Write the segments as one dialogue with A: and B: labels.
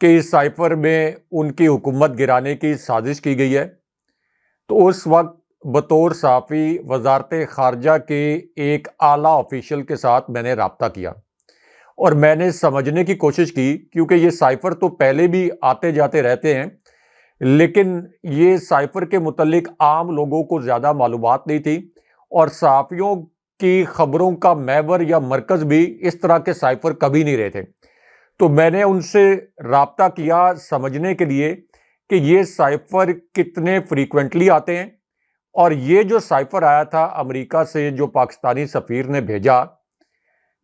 A: کہ اس سائفر میں ان کی حکومت گرانے کی سازش کی گئی ہے، تو اس وقت بطور صحافی وزارت خارجہ کے ایک اعلیٰ آفیشل کے ساتھ میں نے رابطہ کیا اور میں نے سمجھنے کی کوشش کی، کیونکہ یہ سائفر تو پہلے بھی آتے جاتے رہتے ہیں، لیکن یہ سائفر کے متعلق عام لوگوں کو زیادہ معلومات نہیں تھی، اور صحافیوں کی خبروں کا محور یا مرکز بھی اس طرح کے سائفر کبھی نہیں رہے تھے۔ تو میں نے ان سے رابطہ کیا سمجھنے کے لیے کہ یہ سائفر کتنے فریکوینٹلی آتے ہیں، اور یہ جو سائفر آیا تھا امریکہ سے جو پاکستانی سفیر نے بھیجا،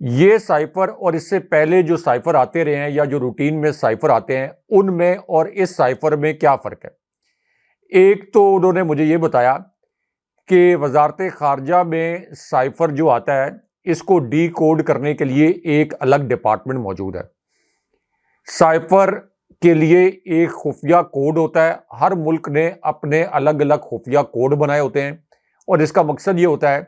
A: یہ سائفر اور اس سے پہلے جو سائفر آتے رہے ہیں یا جو روٹین میں سائفر آتے ہیں ان میں اور اس سائفر میں کیا فرق ہے؟ ایک تو انہوں نے مجھے یہ بتایا کہ وزارت خارجہ میں سائفر جو آتا ہے اس کو ڈی کوڈ کرنے کے لیے ایک الگ ڈپارٹمنٹ موجود ہے۔ سائفر کے لیے ایک خفیہ کوڈ ہوتا ہے، ہر ملک نے اپنے الگ الگ خفیہ کوڈ بنائے ہوتے ہیں، اور اس کا مقصد یہ ہوتا ہے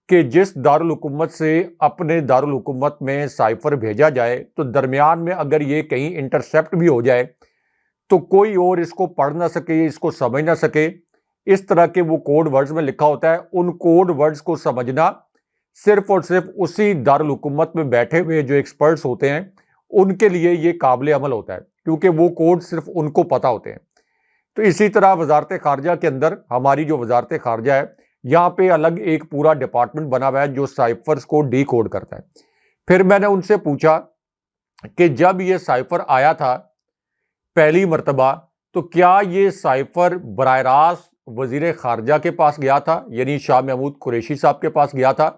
A: کہ جس دارالحکومت سے اپنے دارالحکومت میں سائفر بھیجا جائے تو درمیان میں اگر یہ کہیں انٹرسیپٹ بھی ہو جائے تو کوئی اور اس کو پڑھ نہ سکے، اس کو سمجھ نہ سکے۔ اس طرح کے وہ کوڈ ورڈز میں لکھا ہوتا ہے، ان کوڈ ورڈز کو سمجھنا صرف اور صرف اسی دارالحکومت میں بیٹھے ہوئے جو ایکسپرٹس ہوتے ہیں ان کے لیے یہ قابل عمل ہوتا ہے، کیونکہ وہ کوڈ صرف ان کو پتہ ہوتے ہیں۔ تو اسی طرح وزارت خارجہ کے اندر ہماری جو وزارت خارجہ ہے یہاں پہ الگ ایک پورا ڈپارٹمنٹ بنا ہوا ہے جو سائفرز کو ڈی کوڈ کرتا ہے۔ پھر میں نے ان سے پوچھا کہ جب یہ سائفر آیا تھا پہلی مرتبہ تو کیا یہ سائفر براہ راست وزیر خارجہ کے پاس گیا تھا، یعنی شاہ محمود قریشی صاحب کے پاس گیا تھا،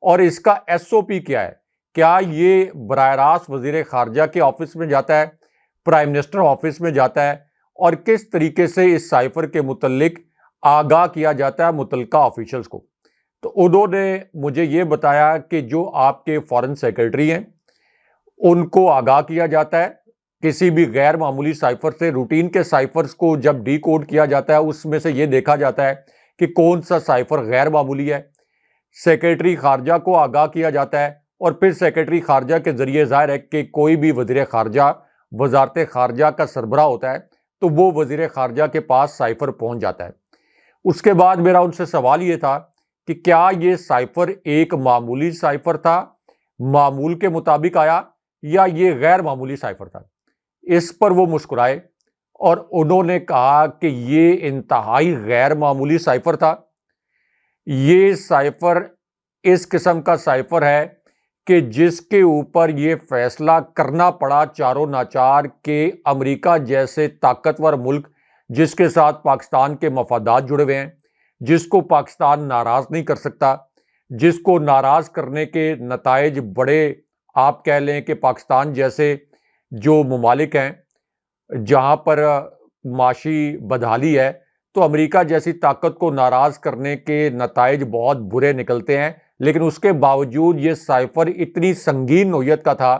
A: اور اس کا ایس او پی کیا ہے؟ کیا یہ براہ راست وزیر خارجہ کے آفس میں جاتا ہے، پرائم منسٹر آفس میں جاتا ہے، اور کس طریقے سے اس سائفر کے متعلق آگاہ کیا جاتا ہے متعلقہ آفیشلز کو؟ تو انہوں نے مجھے یہ بتایا کہ جو آپ کے فارن سیکرٹری ہیں ان کو آگاہ کیا جاتا ہے کسی بھی غیر معمولی سائفر سے۔ روٹین کے سائفرز کو جب ڈی کوڈ کیا جاتا ہے اس میں سے یہ دیکھا جاتا ہے کہ کون سا سائفر غیر معمولی ہے، سیکرٹری خارجہ کو آگاہ کیا جاتا ہے، اور پھر سیکرٹری خارجہ کے ذریعے ظاہر ہے کہ کوئی بھی وزیر خارجہ وزارت خارجہ کا سربراہ ہوتا ہے تو وہ وزیر خارجہ کے پاس سائفر پہنچ جاتا ہے۔ اس کے بعد میرا ان سے سوال یہ تھا کہ کیا یہ سائفر ایک معمولی سائفر تھا، معمول کے مطابق آیا، یا یہ غیر معمولی سائفر تھا؟ اس پر وہ مسکرائے اور انہوں نے کہا کہ یہ انتہائی غیر معمولی سائفر تھا۔ یہ سائفر اس قسم کا سائفر ہے کہ جس کے اوپر یہ فیصلہ کرنا پڑا چاروں ناچار کہ امریکہ جیسے طاقتور ملک جس کے ساتھ پاکستان کے مفادات جڑے ہوئے ہیں، جس کو پاکستان ناراض نہیں کر سکتا، جس کو ناراض کرنے کے نتائج بڑے، آپ کہہ لیں کہ پاکستان جیسے جو ممالک ہیں جہاں پر معاشی بدحالی ہے تو امریکہ جیسی طاقت کو ناراض کرنے کے نتائج بہت برے نکلتے ہیں، لیکن اس کے باوجود یہ سائفر اتنی سنگین نوعیت کا تھا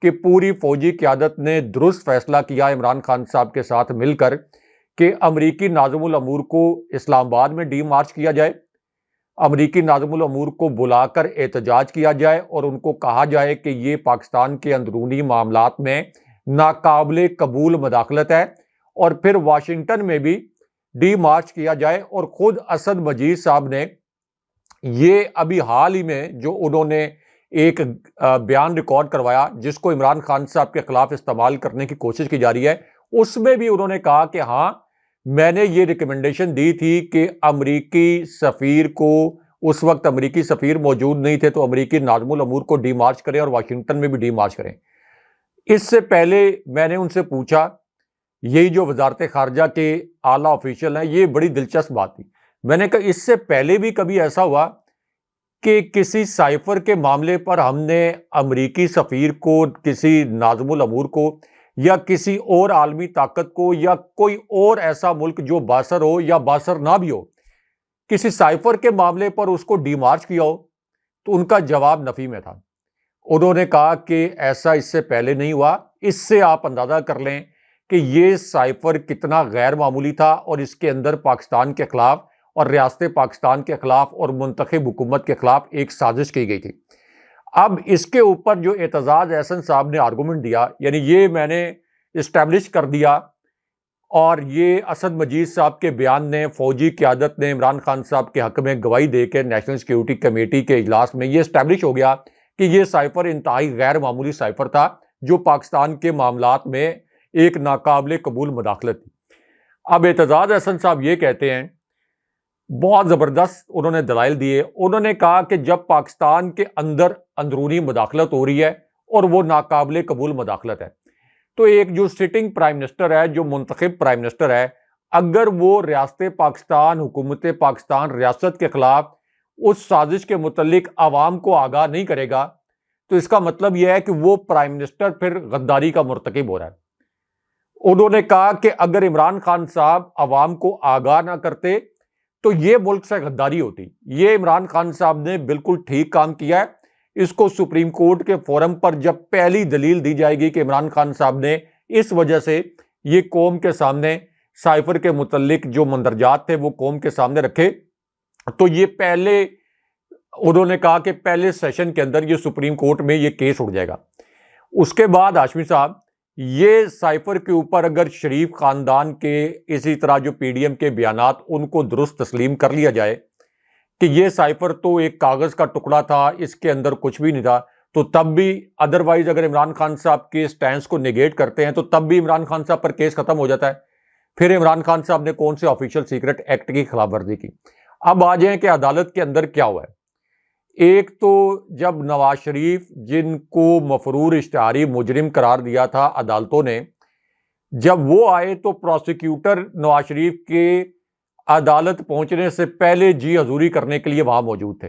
A: کہ پوری فوجی قیادت نے درست فیصلہ کیا عمران خان صاحب کے ساتھ مل کر کہ امریکی ناظم الامور کو اسلام آباد میں ڈی مارچ کیا جائے، امریکی ناظم الامور کو بلا کر احتجاج کیا جائے اور ان کو کہا جائے کہ یہ پاکستان کے اندرونی معاملات میں ناقابل قبول مداخلت ہے، اور پھر واشنگٹن میں بھی ڈی مارچ کیا جائے۔ اور خود اسد مجید صاحب نے یہ ابھی حال ہی میں جو انہوں نے ایک بیان ریکارڈ کروایا جس کو عمران خان صاحب کے خلاف استعمال کرنے کی کوشش کی جا رہی ہے، اس میں بھی انہوں نے کہا کہ ہاں میں نے یہ ریکمنڈیشن دی تھی کہ امریکی سفیر کو، اس وقت امریکی سفیر موجود نہیں تھے، تو امریکی ناظم الامور کو ڈی مارچ کریں اور واشنگٹن میں بھی ڈی مارچ کریں۔ اس سے پہلے میں نے ان سے پوچھا، یہی جو وزارت خارجہ کے اعلیٰ آفیشل ہیں، یہ بڑی دلچسپ بات تھی، میں نے کہا اس سے پہلے بھی کبھی ایسا ہوا کہ کسی سائفر کے معاملے پر ہم نے امریکی سفیر کو، کسی ناظم الامور کو، یا کسی اور عالمی طاقت کو، یا کوئی اور ایسا ملک جو باثر ہو یا باثر نہ بھی ہو، کسی سائفر کے معاملے پر اس کو ڈی مارچ کیا ہو؟ تو ان کا جواب نفی میں تھا۔ انہوں نے کہا کہ ایسا اس سے پہلے نہیں ہوا۔ اس سے آپ اندازہ کر لیں کہ یہ سائفر کتنا غیر معمولی تھا، اور اس کے اندر پاکستان کے خلاف اور ریاست پاکستان کے خلاف اور منتخب حکومت کے خلاف ایک سازش کی گئی تھی۔ اب اس کے اوپر جو اعتزاز احسن صاحب نے آرگومنٹ دیا، یعنی یہ میں نے اسٹیبلش کر دیا، اور یہ اسد مجید صاحب کے بیان نے، فوجی قیادت نے عمران خان صاحب کے حق میں گواہی دے کے نیشنل سیکیورٹی کمیٹی کے اجلاس میں یہ اسٹیبلش ہو گیا کہ یہ سائفر انتہائی غیر معمولی سائفر تھا جو پاکستان کے معاملات میں ایک ناقابل قبول مداخلت تھی۔ اب اعتزاز احسن صاحب یہ کہتے ہیں، بہت زبردست انہوں نے دلائل دیے، انہوں نے کہا کہ جب پاکستان کے اندر اندرونی مداخلت ہو رہی ہے اور وہ ناقابل قبول مداخلت ہے، تو ایک جو سٹنگ پرائم منسٹر ہے، جو منتخب پرائم منسٹر ہے، اگر وہ ریاست پاکستان، حکومت پاکستان، ریاست کے خلاف اس سازش کے متعلق عوام کو آگاہ نہیں کرے گا، تو اس کا مطلب یہ ہے کہ وہ پرائم منسٹر پھر غداری کا مرتکب ہو رہا ہے۔ انہوں نے کہا کہ اگر عمران خان صاحب عوام کو آگاہ نہ کرتے تو یہ ملک سے غداری ہوتی۔ یہ عمران خان صاحب نے بالکل ٹھیک کام کیا ہے۔ اس کو سپریم کورٹ کے فورم پر جب پہلی دلیل دی جائے گی کہ عمران خان صاحب نے اس وجہ سے یہ قوم کے سامنے سائفر کے متعلق جو مندرجات تھے وہ قوم کے سامنے رکھے، تو یہ پہلے انہوں نے کہا کہ پہلے سیشن کے اندر یہ سپریم کورٹ میں یہ کیس اٹھ جائے گا۔ اس کے بعد ہاشمی صاحب، یہ سائفر کے اوپر اگر شریف خاندان کے اسی طرح جو پی ڈی ایم کے بیانات ان کو درست تسلیم کر لیا جائے کہ یہ سائفر تو ایک کاغذ کا ٹکڑا تھا، اس کے اندر کچھ بھی نہیں تھا، تو تب بھی ادروائز اگر عمران خان صاحب کے سٹینس کو نیگیٹ کرتے ہیں تو تب بھی عمران خان صاحب پر کیس ختم ہو جاتا ہے۔ پھر عمران خان صاحب نے کون سے آفیشل سیکرٹ ایکٹ کی خلاف ورزی کی؟ اب آ جائیں کہ عدالت کے اندر کیا ہوا ہے۔ ایک تو جب نواز شریف، جن کو مفرور اشتہاری مجرم قرار دیا تھا عدالتوں نے، جب وہ آئے تو پروسیکیوٹر نواز شریف کے عدالت پہنچنے سے پہلے جی حضوری کرنے کے لیے وہاں موجود تھے۔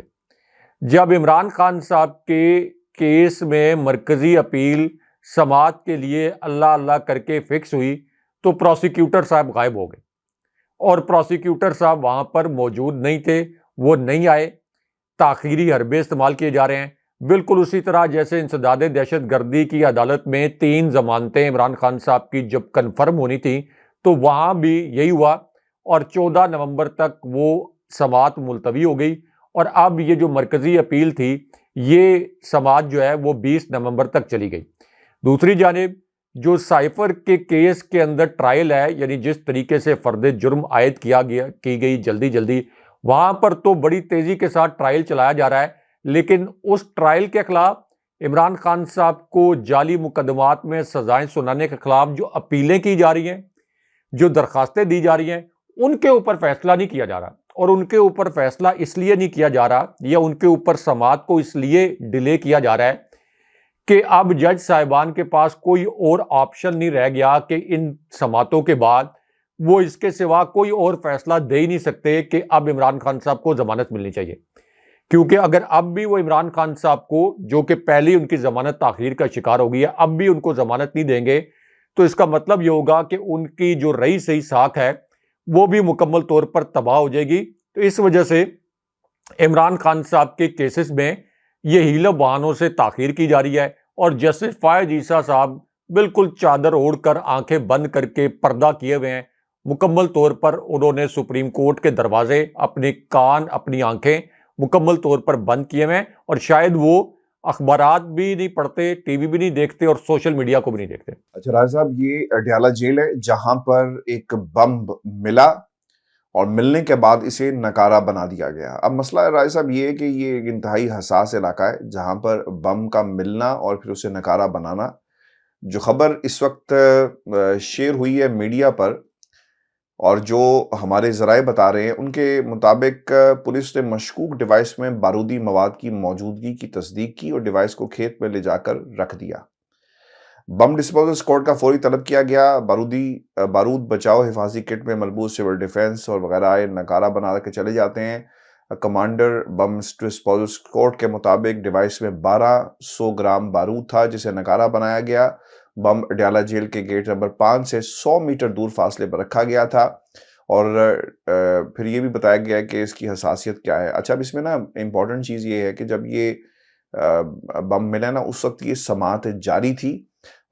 A: جب عمران خان صاحب کے کیس میں مرکزی اپیل سماعت کے لیے اللہ اللہ کر کے فکس ہوئی تو پروسیکیوٹر صاحب غائب ہو گئے، اور پروسیکیوٹر صاحب وہاں پر موجود نہیں تھے، وہ نہیں آئے، تاخیری حربے استعمال کیے جا رہے ہیں۔ بالکل اسی طرح جیسے انسداد دہشت گردی کی عدالت میں 3 ضمانتیں عمران خان صاحب کی جب کنفرم ہونی تھی تو وہاں بھی یہی ہوا، اور 14 نومبر تک وہ سماعت ملتوی ہو گئی، اور اب یہ جو مرکزی اپیل تھی یہ سماعت جو ہے وہ 20 نومبر تک چلی گئی۔ دوسری جانب جو سائفر کے کیس کے اندر ٹرائل ہے، یعنی جس طریقے سے فرد جرم عائد کی گئی جلدی، وہاں پر تو بڑی تیزی کے ساتھ ٹرائل چلایا جا رہا ہے، لیکن اس ٹرائل کے خلاف عمران خان صاحب کو جعلی مقدمات میں سزائیں سنانے کے خلاف جو اپیلیں کی جا رہی ہیں، جو درخواستیں دی جا رہی ہیں، ان کے اوپر فیصلہ نہیں کیا جا رہا، اور ان کے اوپر فیصلہ اس لیے نہیں کیا جا رہا یا ان کے اوپر سماعت کو اس لیے ڈیلے کیا جا رہا ہے کہ اب جج صاحبان کے پاس کوئی اور آپشن نہیں رہ گیا کہ ان سماعتوں کے بعد وہ اس کے سوا کوئی اور فیصلہ دے ہی نہیں سکتے کہ اب عمران خان صاحب کو ضمانت ملنی چاہیے، کیونکہ اگر اب بھی وہ عمران خان صاحب کو، جو کہ پہلی ان کی ضمانت تاخیر کا شکار ہو گئی ہے، اب بھی ان کو ضمانت نہیں دیں گے تو اس کا مطلب یہ ہوگا کہ ان کی جو رہی صحیح ساکھ ہے وہ بھی مکمل طور پر تباہ ہو جائے گی۔ تو اس وجہ سے عمران خان صاحب کے کیسز میں یہ حیلہ بہانوں سے تاخیر کی جا رہی ہے، اور جسٹس فائز عیسیٰ صاحب بالکل چادر اوڑھ کر، آنکھیں بند کر کے، پردہ کیے ہوئے ہیں، مکمل طور پر انہوں نے سپریم کورٹ کے دروازے، اپنے کان، اپنی آنکھیں مکمل طور پر بند کیے ہوئے ہیں، اور شاید وہ اخبارات بھی نہیں پڑھتے، ٹی وی بھی نہیں دیکھتے، اور سوشل میڈیا کو بھی نہیں دیکھتے۔
B: اچھا راج صاحب، یہ اڈیالہ جیل ہے جہاں پر ایک بم ملا اور ملنے کے بعد اسے نکارہ بنا دیا گیا۔ اب مسئلہ راج صاحب یہ ہے کہ یہ ایک انتہائی حساس علاقہ ہے جہاں پر بم کا ملنا اور پھر اسے نکارہ بنانا، جو خبر اس وقت شیئر ہوئی ہے میڈیا پر اور جو ہمارے ذرائع بتا رہے ہیں ان کے مطابق پولیس نے مشکوک ڈیوائس میں بارودی مواد کی موجودگی کی تصدیق کی اور ڈیوائس کو کھیت میں لے جا کر رکھ دیا۔ بم ڈسپوزل اسکواڈ کا فوری طلب کیا گیا۔ بارود بچاؤ حفاظتی کٹ میں ملبوس سول ڈیفنس اور وغیرہ آئے، نکارہ بنا کے چلے جاتے ہیں۔ کمانڈر بم ڈسپوزل اسکواڈ کے مطابق ڈیوائس میں 1200 گرام بارود تھا جسے نکارہ بنایا گیا۔ بم اڈیالہ جیل کے گیٹ نمبر 5 سے 100 میٹر دور فاصلے پر رکھا گیا تھا، اور پھر یہ بھی بتایا گیا کہ اس کی حساسیت کیا ہے۔ اچھا، اب اس میں نا امپورٹنٹ چیز یہ ہے کہ جب یہ بم ملا نا، اس وقت یہ سماعت جاری تھی،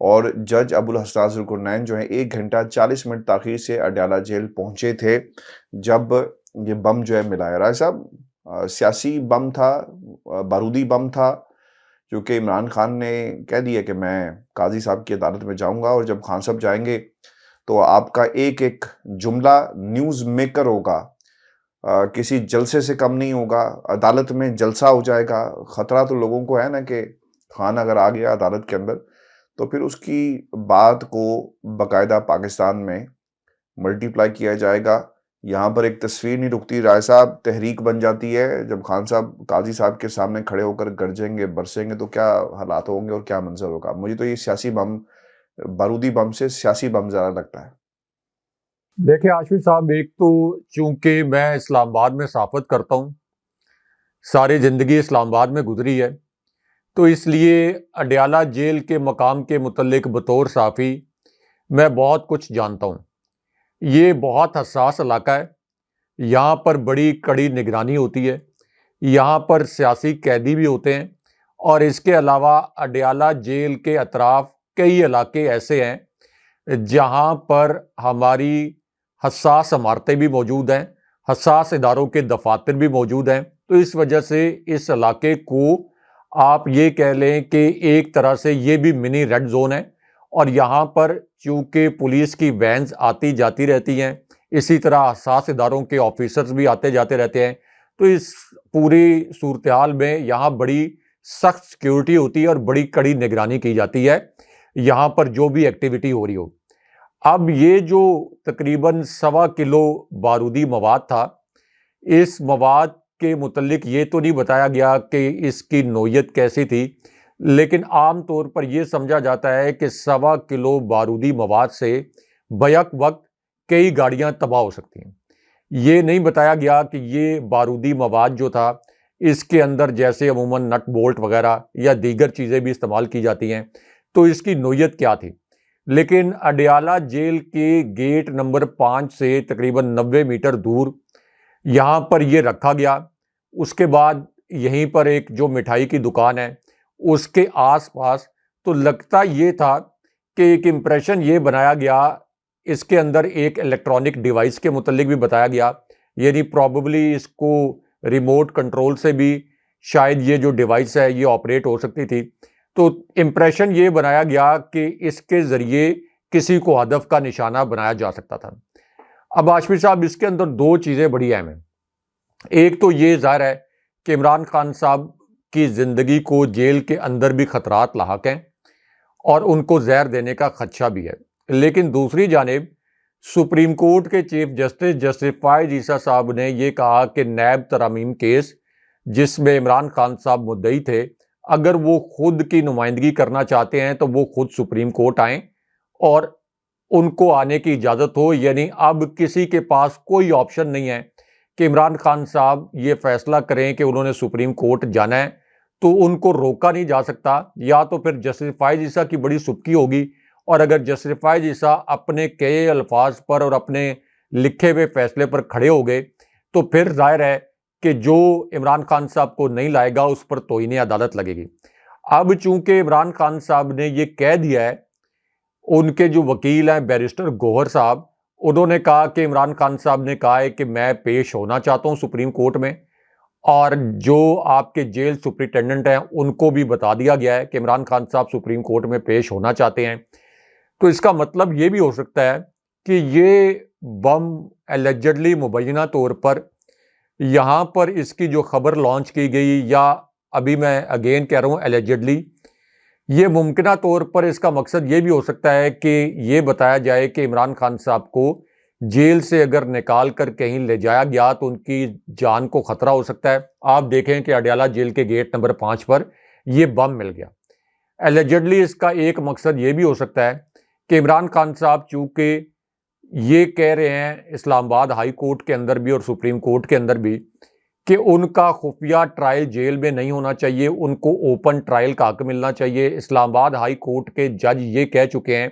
B: اور جج ابوالحسن ذوالقرنین جو ہیں 1 گھنٹہ 40 منٹ تاخیر سے اڈیالہ جیل پہنچے تھے جب یہ بم جو ہے ملا ہے۔ راج صاحب، سیاسی بم تھا، بارودی بم تھا، چونکہ عمران خان نے کہہ دیا کہ میں قاضی صاحب کی عدالت میں جاؤں گا، اور جب خان صاحب جائیں گے تو آپ کا ایک ایک جملہ نیوز میکر ہوگا، کسی جلسے سے کم نہیں ہوگا، عدالت میں جلسہ ہو جائے گا۔ خطرہ تو لوگوں کو ہے نا کہ خان اگر آ گیا عدالت کے اندر تو پھر اس کی بات کو باقاعدہ پاکستان میں ملٹی پلائی کیا جائے گا۔ یہاں پر ایک تصویر نہیں رکتی رائے صاحب، تحریک بن جاتی ہے۔ جب خان صاحب قاضی صاحب کے سامنے کھڑے ہو کر گرجیں گے، برسیں گے تو کیا حالات ہوں گے اور کیا منظر ہوگا۔ مجھے تو یہ سیاسی بم، بارودی بم سے سیاسی بم زیادہ لگتا ہے۔
A: دیکھیں عاشق صاحب، ایک تو چونکہ میں اسلام آباد میں صحافت کرتا ہوں، ساری زندگی اسلام آباد میں گزری ہے، تو اس لیے اڈیالہ جیل کے مقام کے متعلق بطور صحافی میں بہت کچھ جانتا ہوں۔ یہ بہت حساس علاقہ ہے، یہاں پر بڑی کڑی نگرانی ہوتی ہے، یہاں پر سیاسی قیدی بھی ہوتے ہیں، اور اس کے علاوہ اڈیالہ جیل کے اطراف کئی علاقے ایسے ہیں جہاں پر ہماری حساس عمارتیں بھی موجود ہیں، حساس اداروں کے دفاتر بھی موجود ہیں۔ تو اس وجہ سے اس علاقے کو آپ یہ کہہ لیں کہ ایک طرح سے یہ بھی منی ریڈ زون ہے، اور یہاں پر چونکہ پولیس کی وینز آتی جاتی رہتی ہیں، اسی طرح حساس اداروں کے آفیسرز بھی آتے جاتے رہتے ہیں، تو اس پوری صورتحال میں یہاں بڑی سخت سیکیورٹی ہوتی ہے اور بڑی کڑی نگرانی کی جاتی ہے یہاں پر جو بھی ایکٹیویٹی ہو رہی ہو۔ اب یہ جو تقریباً 1.25 کلو بارودی مواد تھا، اس مواد کے متعلق یہ تو نہیں بتایا گیا کہ اس کی نوعیت کیسی تھی، لیکن عام طور پر یہ سمجھا جاتا ہے کہ 1.25 کلو بارودی مواد سے بیک وقت کئی گاڑیاں تباہ ہو سکتی ہیں۔ یہ نہیں بتایا گیا کہ یہ بارودی مواد جو تھا اس کے اندر جیسے عموماً نٹ بولٹ وغیرہ یا دیگر چیزیں بھی استعمال کی جاتی ہیں تو اس کی نوعیت کیا تھی، لیکن اڈیالہ جیل کے گیٹ نمبر 5 سے تقریباً 90 میٹر دور یہاں پر یہ رکھا گیا۔ اس کے بعد یہیں پر ایک جو مٹھائی کی دکان ہے اس کے آس پاس، تو لگتا یہ تھا کہ ایک امپریشن یہ بنایا گیا، اس کے اندر ایک الیکٹرانک ڈیوائس کے متعلق بھی بتایا گیا، یعنی پروبیبلی اس کو ریموٹ کنٹرول سے بھی شاید یہ جو ڈیوائس ہے یہ آپریٹ ہو سکتی تھی۔ تو امپریشن یہ بنایا گیا کہ اس کے ذریعے کسی کو ہدف کا نشانہ بنایا جا سکتا تھا۔ اب ہاشمی صاحب، اس کے اندر دو چیزیں بڑی اہم ہیں۔ ایک تو یہ ظاہر ہے کہ عمران خان صاحب کی زندگی کو جیل کے اندر بھی خطرات لاحق ہیں اور ان کو زہر دینے کا خدشہ بھی ہے، لیکن دوسری جانب سپریم کورٹ کے چیف جسٹس فائز عیسیٰ صاحب نے یہ کہا کہ نیب ترامیم کیس جس میں عمران خان صاحب مدعی تھے، اگر وہ خود کی نمائندگی کرنا چاہتے ہیں تو وہ خود سپریم کورٹ آئیں اور ان کو آنے کی اجازت ہو، یعنی اب کسی کے پاس کوئی آپشن نہیں ہے کہ عمران خان صاحب یہ فیصلہ کریں کہ انہوں نے سپریم کورٹ جانا ہے تو ان کو روکا نہیں جا سکتا، یا تو پھر جسٹس فائز عیسیٰ کی بڑی سبکی ہوگی، اور اگر جسٹس فائز عیسیٰ اپنے کہے الفاظ پر اور اپنے لکھے ہوئے فیصلے پر کھڑے ہو گئے تو پھر ظاہر ہے کہ جو عمران خان صاحب کو نہیں لائے گا اس پر توہین عدالت لگے گی۔ اب چونکہ عمران خان صاحب نے یہ کہہ دیا ہے، ان کے جو وکیل ہیں بیرسٹر گوہر صاحب، انہوں نے کہا کہ عمران خان صاحب نے کہا ہے کہ میں پیش ہونا چاہتا ہوں سپریم کورٹ میں، اور جو آپ کے جیل سپرنٹینڈنٹ ہیں ان کو بھی بتا دیا گیا ہے کہ عمران خان صاحب سپریم کورٹ میں پیش ہونا چاہتے ہیں۔ تو اس کا مطلب یہ بھی ہو سکتا ہے کہ یہ بم ایلیجڈلی مبینہ طور پر یہاں پر اس کی جو خبر لانچ کی گئی، یا ابھی میں اگین کہہ رہا ہوں ایلیجڈلی، یہ ممکنہ طور پر اس کا مقصد یہ بھی ہو سکتا ہے کہ یہ بتایا جائے کہ عمران خان صاحب کو جیل سے اگر نکال کر کہیں لے جایا گیا تو ان کی جان کو خطرہ ہو سکتا ہے۔ آپ دیکھیں کہ اڈیالہ جیل کے گیٹ نمبر 5 پر یہ بم مل گیا۔ ایلیجڈلی اس کا ایک مقصد یہ بھی ہو سکتا ہے کہ عمران خان صاحب چونکہ یہ کہہ رہے ہیں اسلام آباد ہائی کورٹ کے اندر بھی اور سپریم کورٹ کے اندر بھی کہ ان کا خفیہ ٹرائل جیل میں نہیں ہونا چاہیے، ان کو اوپن ٹرائل کا حق ملنا چاہیے۔ اسلام آباد ہائی کورٹ کے جج یہ کہہ چکے ہیں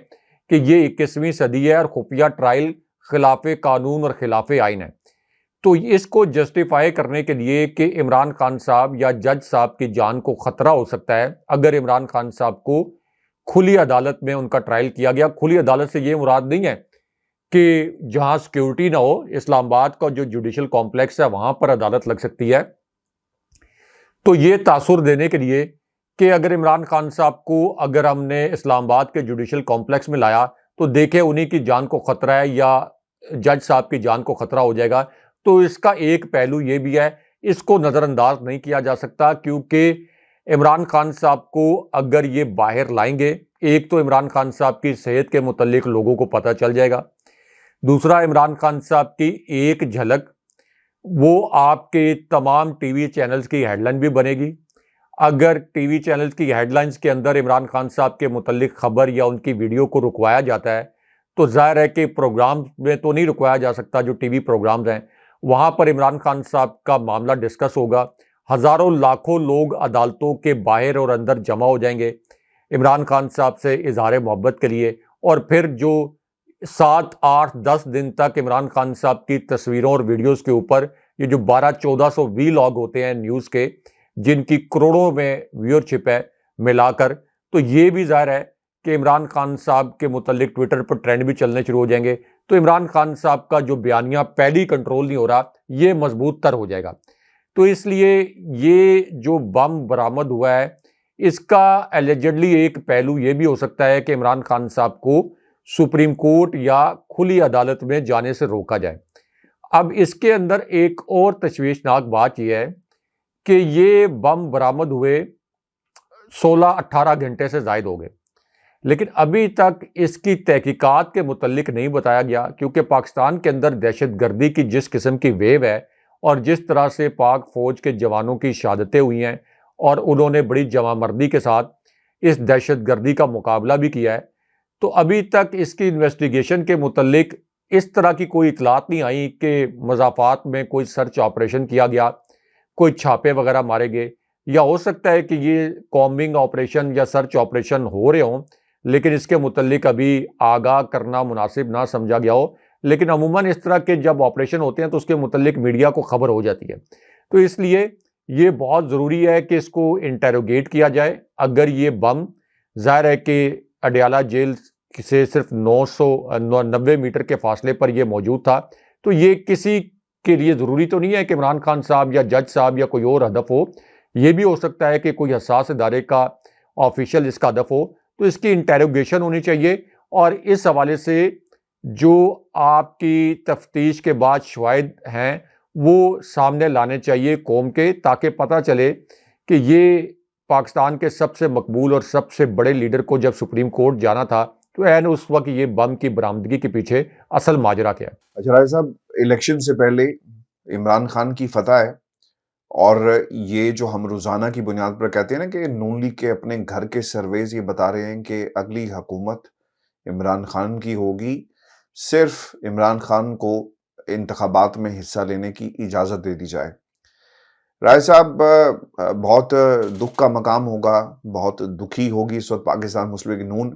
A: کہ یہ 21ویں صدی ہے اور خفیہ ٹرائل خلاف قانون اور خلاف آئین ہے۔ تو اس کو جسٹیفائی کرنے کے لیے کہ عمران خان صاحب یا جج صاحب کی جان کو خطرہ ہو سکتا ہے اگر عمران خان صاحب کو کھلی عدالت میں ان کا ٹرائل کیا گیا۔ کھلی عدالت سے یہ مراد نہیں ہے کہ جہاں سیکیورٹی نہ ہو، اسلام آباد کا جو جوڈیشل کمپلیکس ہے وہاں پر عدالت لگ سکتی ہے۔ تو یہ تاثر دینے کے لیے کہ اگر عمران خان صاحب کو اگر ہم نے اسلام آباد کے جوڈیشل کمپلیکس میں لایا تو دیکھیں انہی کی جان کو خطرہ ہے یا جج صاحب کی جان کو خطرہ ہو جائے گا. تو اس کا ایک پہلو یہ بھی ہے, اس کو نظر انداز نہیں کیا جا سکتا, کیونکہ عمران خان صاحب کو اگر یہ باہر لائیں گے, ایک تو عمران خان صاحب کی صحت کے متعلق لوگوں کو پتہ چل جائے گا, دوسرا عمران خان صاحب کی ایک جھلک وہ آپ کے تمام ٹی وی چینلز کی ہیڈ لائن بھی بنے گی. اگر ٹی وی چینلز کی ہیڈ لائنز کے اندر عمران خان صاحب کے متعلق خبر یا ان کی ویڈیو کو رکوایا جاتا ہے تو ظاہر ہے کہ پروگرام میں تو نہیں رکوایا جا سکتا, جو ٹی وی پروگرامز ہیں وہاں پر عمران خان صاحب کا معاملہ ڈسکس ہوگا, ہزاروں لاکھوں لوگ عدالتوں کے باہر اور اندر جمع ہو جائیں گے عمران خان صاحب سے اظہار محبت کے لیے, اور پھر جو 7 8 10 دن تک عمران خان صاحب کی تصویروں اور ویڈیوز کے اوپر یہ جو 1200-1400 وی لاگ ہوتے ہیں نیوز کے, جن کی کروڑوں میں ویورشپ ہے ملا کر, تو یہ بھی ظاہر ہے کہ عمران خان صاحب کے متعلق ٹویٹر پر ٹرینڈ بھی چلنے شروع ہو جائیں گے. تو عمران خان صاحب کا جو بیانیہ پہلی کنٹرول نہیں ہو رہا, یہ مضبوط تر ہو جائے گا. تو اس لیے یہ جو بم برآمد ہوا ہے اس کا ایلیجڈلی ایک پہلو یہ بھی ہو سکتا ہے کہ عمران خان صاحب کو سپریم کورٹ یا کھلی عدالت میں جانے سے روکا جائے. اب اس کے اندر ایک اور تشویشناک بات یہ ہے کہ یہ بم برآمد ہوئے 16-18 گھنٹے سے زائد ہو گئے, لیکن ابھی تک اس کی تحقیقات کے متعلق نہیں بتایا گیا, کیونکہ پاکستان کے اندر دہشت گردی کی جس قسم کی ویو ہے اور جس طرح سے پاک فوج کے جوانوں کی شہادتیں ہوئی ہیں اور انہوں نے بڑی جواں مردی کے ساتھ اس دہشت گردی کا مقابلہ بھی کیا ہے, تو ابھی تک اس کی انویسٹیگیشن کے متعلق اس طرح کی کوئی اطلاعات نہیں آئی کہ مضافات میں کوئی سرچ آپریشن کیا گیا, کوئی چھاپے وغیرہ مارے گئے, یا ہو سکتا ہے کہ یہ کامبنگ آپریشن یا سرچ آپریشن ہو رہے ہوں لیکن اس کے متعلق ابھی آگاہ کرنا مناسب نہ سمجھا گیا ہو. لیکن عموماً اس طرح کے جب آپریشن ہوتے ہیں تو اس کے متعلق میڈیا کو خبر ہو جاتی ہے, تو اس لیے یہ بہت ضروری ہے کہ اس کو انٹیروگیٹ کیا جائے. اگر یہ بم ظاہر ہے کہ اڈیالہ جیل سے صرف 990 میٹر کے فاصلے پر یہ موجود تھا, تو یہ کسی کے لیے ضروری تو نہیں ہے کہ عمران خان صاحب یا جج صاحب یا کوئی اور ہدف ہو, یہ بھی ہو سکتا ہے کہ کوئی حساس ادارے کا آفیشل اس کا ہدف ہو, تو اس کی انٹیروگیشن ہونی چاہیے. اور اس حوالے سے جو آپ کی تفتیش کے بعد شواہد ہیں وہ سامنے لانے چاہیے قوم کے, تاکہ پتہ چلے کہ یہ پاکستان کے سب سے مقبول اور سب سے بڑے لیڈر کو جب سپریم کورٹ جانا تھا تو عین اس وقت یہ بم کی برآمدگی کے پیچھے اصل ماجرا کیا ہے.
B: اچھا راجہ صاحب, الیکشن سے پہلے عمران خان کی فتح ہے, اور یہ جو ہم روزانہ کی بنیاد پر کہتے ہیں نا کہ نون لیگ کے اپنے گھر کے سرویز یہ بتا رہے ہیں کہ اگلی حکومت عمران خان کی ہوگی, صرف عمران خان کو انتخابات میں حصہ لینے کی اجازت دے دی جائے. رائے صاحب, بہت دکھ کا مقام ہوگا, بہت دکھی ہوگی اس وقت پاکستان مسلم لیگ نون,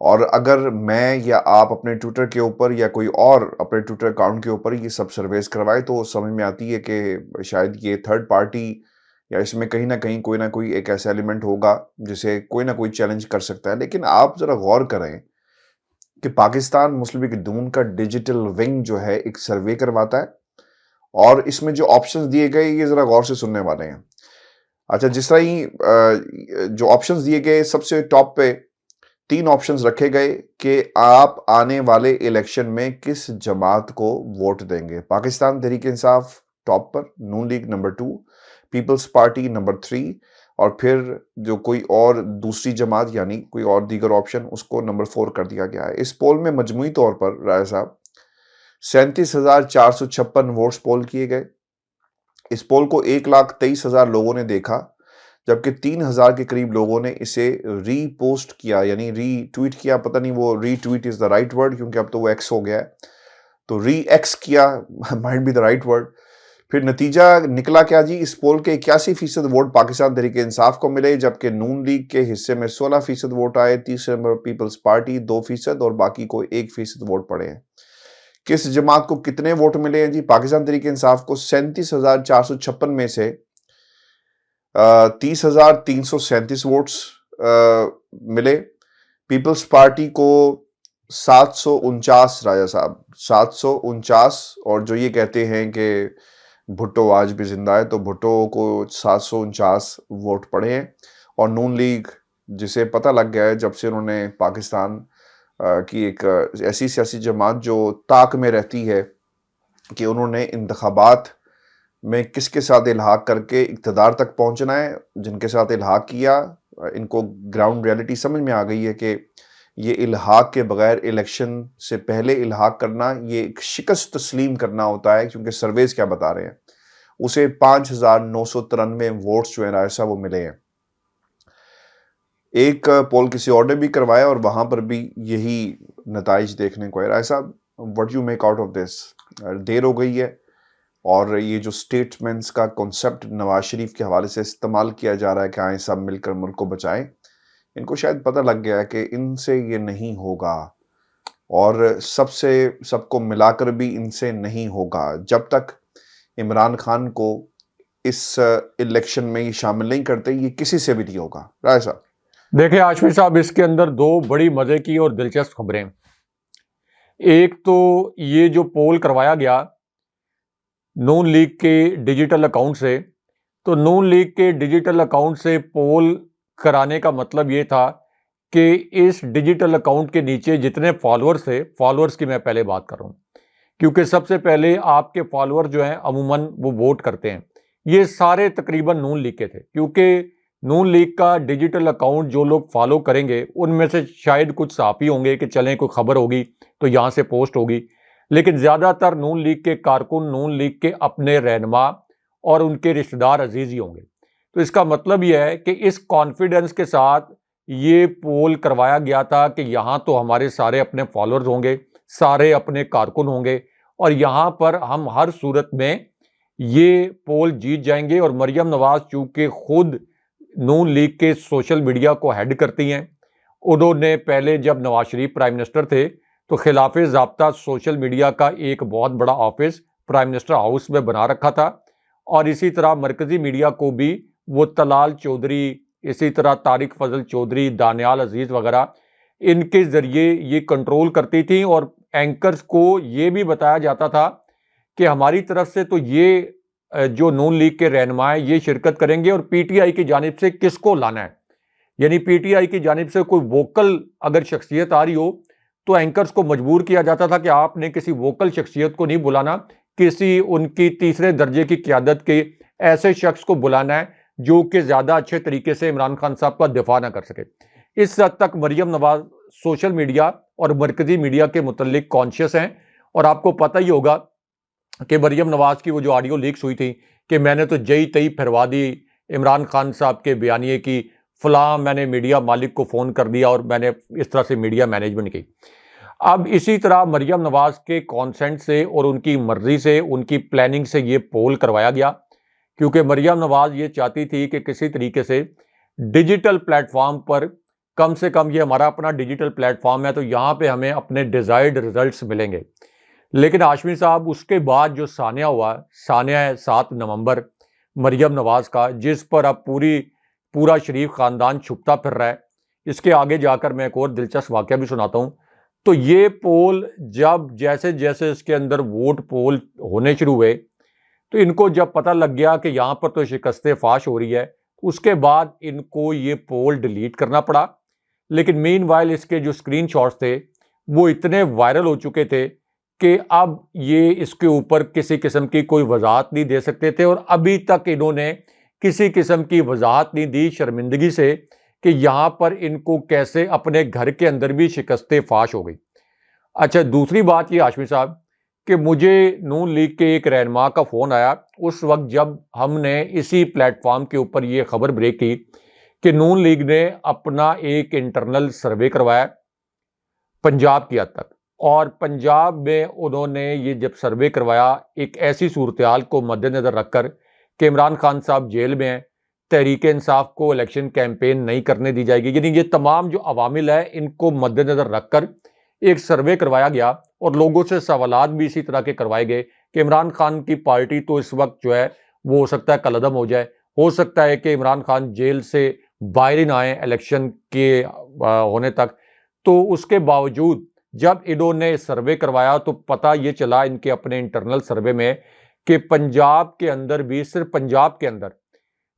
B: اور اگر میں یا آپ اپنے ٹویٹر کے اوپر یا کوئی اور اپنے ٹویٹر اکاؤنٹ کے اوپر یہ سب سرویز کروائے تو سمجھ میں آتی ہے کہ شاید یہ تھرڈ پارٹی یا اس میں کہیں نہ کوئی ایک ایسا ایلیمنٹ ہوگا جسے کوئی نہ کوئی چیلنج کر سکتا ہے. لیکن آپ ذرا غور کریں کہ پاکستان مسلم لیگ نون کا ڈیجیٹل ونگ جو ہے ایک سروے کرواتا ہے, اور اس میں جو آپشنز دیے گئے یہ ذرا غور سے سننے والے ہیں. اچھا, جس طرح ہی جو آپشنز دیے گئے سب سے ٹاپ پہ 3 آپشنز رکھے گئے کہ آپ آنے والے الیکشن میں کس جماعت کو ووٹ دیں گے. پاکستان تحریک انصاف ٹاپ پر, Noon league number 2, peoples party number 3, اور پھر جو کوئی اور دوسری جماعت یعنی کوئی اور دیگر آپشن اس کو نمبر 4 کر دیا گیا ہے. اس پول میں مجموعی طور پر رائے صاحب 37,456 ووٹس پول کیے گئے. اس پول کو 1,23,000 لوگوں نے دیکھا, جبکہ 3,000 کے قریب لوگوں نے اسے ری پوسٹ کیا یعنی ری ٹویٹ کیا. پتہ نہیں وہ retweet is the right word کیونکہ اب تو وہ ایکس ہو گیا ہے, تو ری ایکس کیا might be the right word. پھر نتیجہ نکلا کیا جی, اس پول کے 81% ووٹ پاکستان تحریک انصاف کو ملے, جبکہ نون لیگ کے حصے میں 16% ووٹ آئے, تیسرے نمبر پیپلز پارٹی 2% اور باقی کو 1% ووٹ پڑے ہیں. کس جماعت کو کتنے ووٹ ملے ہیں جی؟ پاکستان تحریک انصاف کو 37,456 میں سے 30,337 ووٹس ملے. پیپلز پارٹی کو 749 راجہ صاحب 749, اور جو یہ کہتے ہیں کہ بھٹو آج بھی زندہ ہے تو بھٹو کو 749 ووٹ پڑے ہیں. اور نون لیگ جسے پتہ لگ گیا ہے جب سے انہوں نے پاکستان کی ایک ایسی سیاسی جماعت جو طاق میں رہتی ہے کہ انہوں نے انتخابات میں کس کے ساتھ الحاق کر کے اقتدار تک پہنچنا ہے، جن کے ساتھ الحاق کیا ان کو گراؤنڈ ریالٹی سمجھ میں آ گئی ہے کہ یہ الحاق کے بغیر الیکشن سے پہلے الحاق کرنا یہ ایک شکست تسلیم کرنا ہوتا ہے، کیونکہ سرویز کیا بتا رہے ہیں، اسے 5,993 ووٹس جو ہیں رائے صاحب وہ ملے ہیں۔ ایک پول کسی اور نے بھی کروایا اور وہاں پر بھی یہی نتائج دیکھنے کو ہے۔ رائے صاحب what you make out of this? دیر ہو گئی ہے اور یہ جو سٹیٹمنٹس کا کنسپٹ نواز شریف کے حوالے سے استعمال کیا جا رہا ہے کہ آئیں سب مل کر ملک کو بچائیں، ان کو شاید پتہ لگ گیا ہے کہ ان سے یہ نہیں ہوگا، اور سب کو ملا کر بھی ان سے نہیں ہوگا جب تک عمران خان کو اس الیکشن میں یہ شامل نہیں کرتے، یہ کسی سے بھی نہیں ہوگا۔ رائے صاحب
A: دیکھیں ہاشمی صاحب، اس کے اندر دو بڑی مزے کی اور دلچسپ خبریں۔ ایک تو یہ جو پول کروایا گیا نون لیگ کے ڈیجیٹل اکاؤنٹ سے، تو نون لیگ کے ڈیجیٹل اکاؤنٹ سے پول کرانے کا مطلب یہ تھا کہ اس ڈیجیٹل اکاؤنٹ کے نیچے جتنے فالورز تھے، فالورز کی میں پہلے بات کر رہا ہوں، کیونکہ سب سے پہلے آپ کے فالور جو ہیں عموماً وہ ووٹ کرتے ہیں، یہ سارے تقریباً نون لیگ کے تھے، کیونکہ نون لیگ کا ڈیجیٹل اکاؤنٹ جو لوگ فالو کریں گے ان میں سے شاید کچھ صحافی ہوں گے کہ چلیں کوئی خبر ہوگی تو یہاں سے پوسٹ ہوگی، لیکن زیادہ تر نون لیگ کے کارکن نون لیگ کے اپنے رہنما اور ان کے رشتہ دار عزیز ہی ہوں گے۔ تو اس کا مطلب یہ ہے کہ اس کانفیڈنس کے ساتھ یہ پول کروایا گیا تھا کہ یہاں تو ہمارے سارے اپنے فالورز ہوں گے، سارے اپنے کارکن ہوں گے، اور یہاں پر ہم ہر صورت میں یہ پول جیت جائیں گے۔ اور مریم نواز چونکہ خود نون لیگ کے سوشل میڈیا کو ہیڈ کرتی ہیں، انہوں نے پہلے جب نواز شریف پرائم منسٹر تھے تو خلاف ضابطہ سوشل میڈیا کا ایک بہت بڑا آفس پرائم منسٹر ہاؤس میں بنا رکھا تھا، اور اسی طرح مرکزی میڈیا کو بھی وہ طلال چودھری، اسی طرح طارق فضل چودھری، دانیال عزیز وغیرہ ان کے ذریعے یہ کنٹرول کرتی تھی، اور اینکرز کو یہ بھی بتایا جاتا تھا کہ ہماری طرف سے تو یہ جو نون لیگ کے رہنما ہیں یہ شرکت کریں گے، اور پی ٹی آئی کی جانب سے کس کو لانا ہے، یعنی پی ٹی آئی کی جانب سے کوئی ووکل اگر شخصیت آ رہی ہو تو اینکرز کو مجبور کیا جاتا تھا کہ آپ نے کسی ووکل شخصیت کو نہیں بلانا، کسی ان کی تیسرے درجے کی قیادت کے ایسے شخص کو بلانا ہے جو کہ زیادہ اچھے طریقے سے عمران خان صاحب کا دفاع نہ کر سکے۔ اس حد تک مریم نواز سوشل میڈیا اور مرکزی میڈیا کے متعلق کانشیس ہیں، اور آپ کو پتہ ہی ہوگا کہ مریم نواز کی وہ جو آڈیو لیکس ہوئی تھی کہ میں نے تو جئی تئی پھروا دی عمران خان صاحب کے بیانیے کی، فلاں میں نے میڈیا مالک کو فون کر دیا اور میں نے اس طرح سے میڈیا مینجمنٹ کی۔ اب اسی طرح مریم نواز کے کانسنٹ سے اور ان کی مرضی سے، ان کی پلاننگ سے یہ پول کروایا گیا، کیونکہ مریم نواز یہ چاہتی تھی کہ کسی طریقے سے ڈیجیٹل پلیٹ فارم پر کم سے کم، یہ ہمارا اپنا ڈیجیٹل پلیٹ فارم ہے تو یہاں پہ ہمیں اپنے ڈیزائرڈ ریزلٹس ملیں گے۔ لیکن ہاشمی صاحب اس کے بعد جو سانحہ ہوا، سانحہ 7 نومبر مریم نواز کا، جس پر اب پورا شریف خاندان چھپتا پھر رہا ہے، اس کے آگے جا کر میں ایک اور دلچسپ واقعہ بھی سناتا ہوں۔ تو یہ پول جب جیسے جیسے اس کے اندر ووٹ پول ہونے شروع ہوئے تو ان کو جب پتہ لگ گیا کہ یہاں پر تو شکست فاش ہو رہی ہے، اس کے بعد ان کو یہ پول ڈیلیٹ کرنا پڑا۔ لیکن مین وائل اس کے جو اسکرین شاٹس تھے وہ اتنے وائرل ہو چکے تھے کہ اب یہ اس کے اوپر کسی قسم کی کوئی وضاحت نہیں دے سکتے تھے، اور ابھی تک انہوں نے کسی قسم کی وضاحت نہیں دی، شرمندگی سے، کہ یہاں پر ان کو کیسے اپنے گھر کے اندر بھی شکست فاش ہو گئی۔ اچھا، دوسری بات یہ ہاشمی صاحب کہ مجھے نون لیگ کے ایک رہنما کا فون آیا اس وقت جب ہم نے اسی پلیٹ فارم کے اوپر یہ خبر بریک کی کہ نون لیگ نے اپنا ایک انٹرنل سروے کروایا پنجاب کی حد تک، اور پنجاب میں انہوں نے یہ جب سروے کروایا ایک ایسی صورتحال کو مد نظر رکھ کر کہ عمران خان صاحب جیل میں ہیں، تحریک انصاف کو الیکشن کیمپین نہیں کرنے دی جائے گی، یعنی یہ تمام جو عوامل ہیں ان کو مد نظر رکھ کر ایک سروے کروایا گیا، اور لوگوں سے سوالات بھی اسی طرح کے کروائے گئے کہ عمران خان کی پارٹی تو اس وقت جو ہے وہ ہو سکتا ہے کالعدم ہو جائے، ہو سکتا ہے کہ عمران خان جیل سے باہر ہی نہ آئیں الیکشن کے ہونے تک۔ تو اس کے باوجود جب انہوں نے سروے کروایا تو پتہ یہ چلا ان کے اپنے انٹرنل سروے میں کہ پنجاب کے اندر بھی، صرف پنجاب کے اندر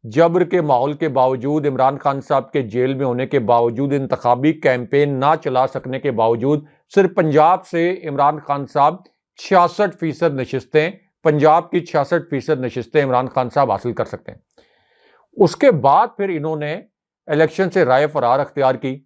A: جبر کے ماحول کے باوجود، عمران خان صاحب کے جیل میں ہونے کے باوجود، انتخابی کیمپین نہ چلا سکنے کے باوجود، صرف پنجاب سے عمران خان صاحب 66% نشستیں، پنجاب کی 66% نشستیں عمران خان صاحب حاصل کر سکتے ہیں۔ اس کے بعد پھر انہوں نے الیکشن سے رائے فرار اختیار کی۔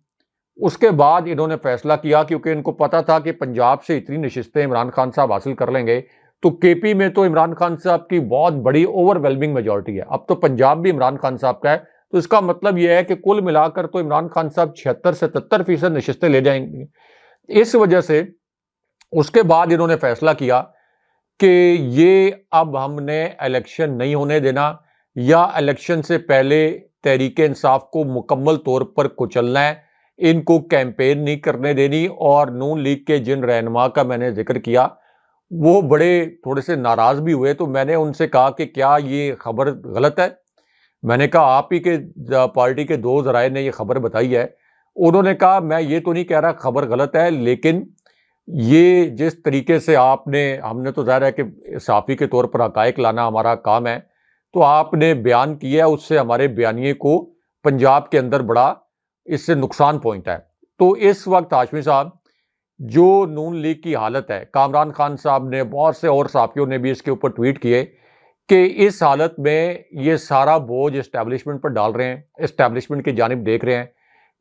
A: اس کے بعد انہوں نے فیصلہ کیا، کیونکہ ان کو پتا تھا کہ پنجاب سے اتنی نشستیں عمران خان صاحب حاصل کر لیں گے تو کے پی میں تو عمران خان صاحب کی بہت بڑی اوور ویلمنگ میجورٹی ہے، اب تو پنجاب بھی عمران خان صاحب کا ہے، تو اس کا مطلب یہ ہے کہ کل ملا کر تو عمران خان صاحب 76-77% نشستیں لے جائیں گے۔ اس وجہ سے اس کے بعد انہوں نے فیصلہ کیا کہ یہ اب ہم نے الیکشن نہیں ہونے دینا، یا الیکشن سے پہلے تحریک انصاف کو مکمل طور پر کچلنا ہے، ان کو کیمپین نہیں کرنے دینی۔ اور نون لیگ کے جن رہنما کا میں نے ذکر کیا وہ بڑے تھوڑے سے ناراض بھی ہوئے، تو میں نے ان سے کہا کہ کیا یہ خبر غلط ہے؟ میں نے کہا آپ ہی کے پارٹی کے 2 ذرائع نے یہ خبر بتائی ہے۔ انہوں نے کہا میں یہ تو نہیں کہہ رہا خبر غلط ہے، لیکن یہ جس طریقے سے ہم نے تو ظاہر ہے کہ صحافی کے طور پر حقائق لانا ہمارا کام ہے، تو آپ نے بیان کیا ہے، اس سے ہمارے بیانیے کو پنجاب کے اندر بڑا اس سے نقصان پہنچتا ہے۔ تو اس وقت ہاشمی صاحب جو نون لیگ کی حالت ہے، کامران خان صاحب نے، بہت سے اور صحافیوں نے بھی اس کے اوپر ٹویٹ کیے کہ اس حالت میں یہ سارا بوجھ اسٹیبلشمنٹ پر ڈال رہے ہیں، اسٹیبلشمنٹ کی جانب دیکھ رہے ہیں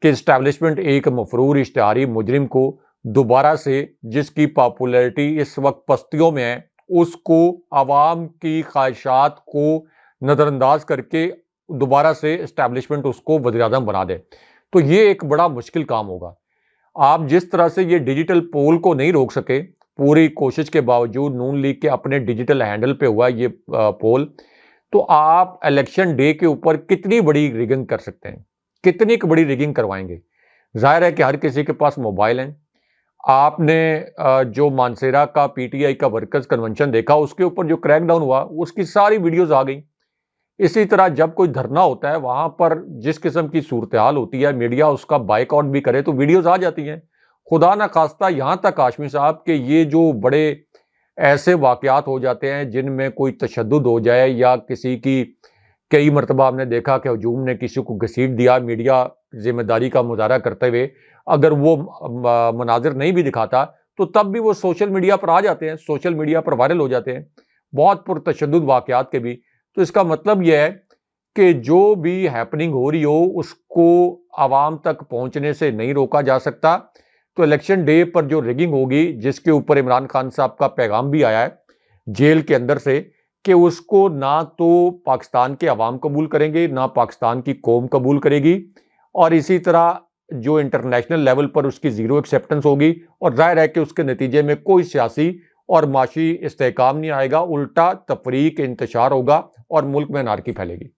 A: کہ اسٹیبلشمنٹ ایک مفرور اشتہاری مجرم کو دوبارہ سے، جس کی پاپولیرٹی اس وقت پستیوں میں ہے، اس کو عوام کی خواہشات کو نظر انداز کر کے دوبارہ سے اسٹیبلشمنٹ اس کو وزیر اعظم بنا دے، تو یہ ایک بڑا مشکل کام ہوگا۔ آپ جس طرح سے یہ ڈیجیٹل پول کو نہیں روک سکے، پوری کوشش کے باوجود نون لیگ کے اپنے ڈیجیٹل ہینڈل پہ ہوا یہ پول، تو آپ الیکشن ڈے کے اوپر کتنی بڑی ریگنگ کر سکتے ہیں، کتنی بڑی ریگنگ کروائیں گے؟ ظاہر ہے کہ ہر کسی کے پاس موبائل ہیں۔ آپ نے جو مانسیرا کا پی ٹی آئی کا ورکرز کنونشن دیکھا، اس کے اوپر جو کریک ڈاؤن ہوا اس کی ساری ویڈیوز آ گئیں۔ اسی طرح جب کوئی دھرنا ہوتا ہے، وہاں پر جس قسم کی صورتحال ہوتی ہے، میڈیا اس کا بائیک آؤٹ بھی کرے تو ویڈیوز آ جاتی ہیں۔ خدا نہ خواستہ یہاں تک ہاشمی صاحب کہ یہ جو بڑے ایسے واقعات ہو جاتے ہیں جن میں کوئی تشدد ہو جائے، یا کسی کی کئی مرتبہ ہم نے دیکھا کہ ہجوم نے کسی کو گھسیٹ دیا، میڈیا ذمہ داری کا مظاہرہ کرتے ہوئے اگر وہ مناظر نہیں بھی دکھاتا تو تب بھی وہ سوشل میڈیا پر آ جاتے ہیں، سوشل میڈیا پر وائرل ہو جاتے ہیں، بہت پرتشدد واقعات کے بھی۔ تو اس کا مطلب یہ ہے کہ جو بھی ہیپننگ ہو رہی ہو اس کو عوام تک پہنچنے سے نہیں روکا جا سکتا۔ تو الیکشن ڈے پر جو ریگنگ ہوگی، جس کے اوپر عمران خان صاحب کا پیغام بھی آیا ہے جیل کے اندر سے کہ اس کو نہ تو پاکستان کے عوام قبول کریں گے، نہ پاکستان کی قوم قبول کرے گی، اور اسی طرح جو انٹرنیشنل لیول پر اس کی زیرو ایکسیپٹنس ہوگی، اور ظاہر ہے کہ اس کے نتیجے میں کوئی سیاسی اور معاشی استحکام نہیں آئے گا، الٹا تفریق، انتشار ہوگا اور ملک میں انارکی پھیلے گی۔